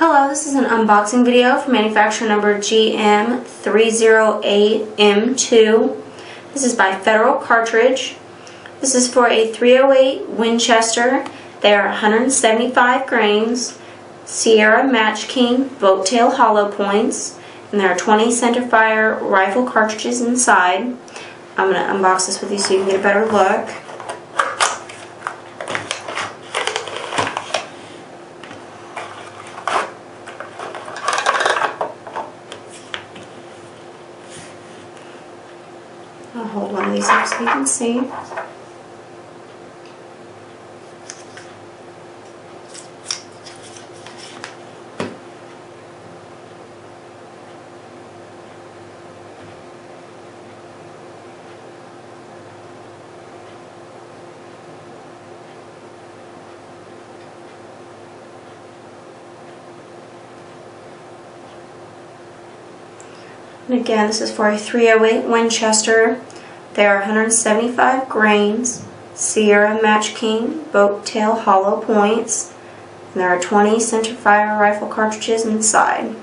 Hello, this is an unboxing video for manufacturer number GM308M2. This is by Federal Cartridge. This is for a 308 Winchester. They are 175 grains, Sierra MatchKing Vote-Tail hollow points, and there are 20 centerfire rifle cartridges inside. I'm going to unbox this with you so you can get a better look. I'll hold one of these up so you can see. And again, this is for a 308 Winchester. They are 175 grains, Sierra MatchKing Vote-Tail hollow points, and there are 20 centerfire rifle cartridges inside.